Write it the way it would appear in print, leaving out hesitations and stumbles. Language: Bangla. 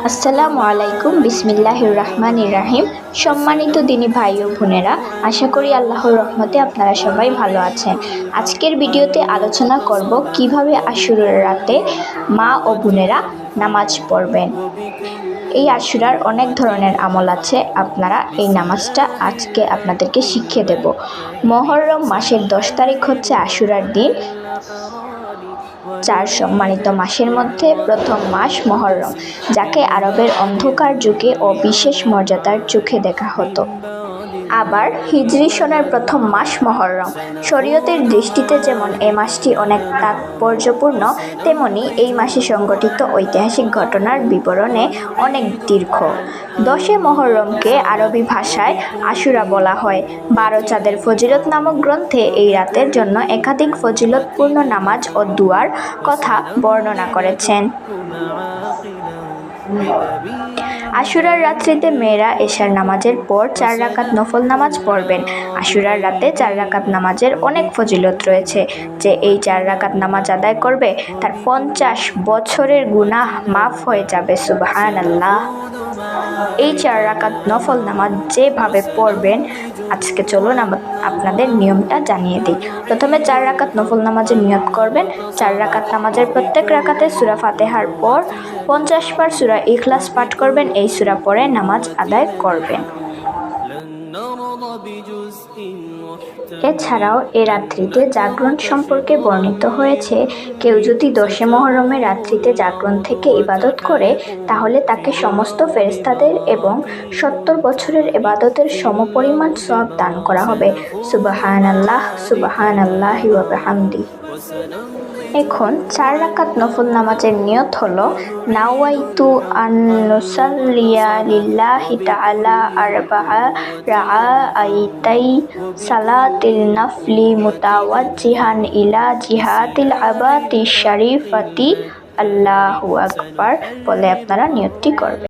আসসালামু আলাইকুম, বিসমিল্লাহির রহমানির রহিম। সম্মানিত দিনী ভাই ও বোনেরা, আশা করি আল্লাহর রহমতে আপনারা সবাই ভালো আছেন। আজকের ভিডিওতে আলোচনা করব কিভাবে আশুরার রাতে মা ও বোনেরা নামাজ পড়বেন। এই আশুরার অনেক ধরনের আমল আছে, আপনারা এই নামাজটা আজকে আপনাদেরকে শিখিয়ে দেব। মুহররম মাসের 10 তারিখ হচ্ছে আশুরার দিন। 4 সম্মানিত মাসের মধ্যে প্রথম মাস মুহররম, যাকে আরবের অন্ধকার যুগে ও বিশেষ মর্যাদার চোখে দেখা হতো। আবার হিজরি সনের প্রথম মাস মুহররম। শরীয়তের দৃষ্টিতে যেমন এই মাসটি অনেক তাৎপর্যপূর্ণ, তেমনি এই মাসে সংঘটিত ঐতিহাসিক ঘটনার বিবরণে অনেক দীর্ঘ। 10 মুহররমকে আরবি ভাষায় আশুরা বলা হয়। 12 চাঁদের ফজিলত নামক গ্রন্থে এই রাতের জন্য একাধিক ফজিলতপূর্ণ নামাজ ও দুয়ার কথা বর্ণনা করেছেন। আশুরার রাত্রিতে মেয়েরা এশার নামাজের পর 4 রাকাত নফল নামাজ পড়বেন। আশুরার রাতে 4 রাকাত নামাজের অনেক ফজিলত রয়েছে। যে এই 4 রাকাত নামাজ আদায় করবে তার 50 বছরের গুনাহ মাফ হয়ে যাবে। সুবহানাল্লাহ। এই 4 রাকাত নফল নামাজ যেভাবে পড়বেন, আজকে চলুন আপনাদের নিয়মটা জানিয়ে দিই। প্রথমে 4 রাকাত নফল নামাজের নিয়ত করবেন। 4 রাকাত নামাজের প্রত্যেক রাকাতে সূরা ফাতিহার পর 50 বার সূরা ইখলাস পাঠ করবেন। এই সূরা পড়ে নামাজ আদায় করবেন। এছাড়াও এ রাত্রিতে জাগরণ সম্পর্কে বর্ণিত হয়েছে, কেউ যদি 10 মুহররমের রাত্রিতে জাগরণ থেকে ইবাদত করে, তাহলে তাকে সমস্ত ফেরেশতাদের এবং 70 বছরের ইবাদতের সমপরিমাণ সওয়াব দান করা হবে। সুবহানাল্লাহ, সুবহানাল্লাহি ওয়া বিহামদিহি। এখন 4 রাকাত নফল নামাজের নিয়ত হলো, নাওয়াইতু আন নুসাল্লিয়া লিল্লাহি তাআলা আরবা'a রাআইতাই সালাতিল নাফলি মুতাওয়াজ্জিহান ইলা জিহাতিল আবাতি শরীফাতি। আল্লাহু আকবার বলে আপনারা নিয়তটি করবেন।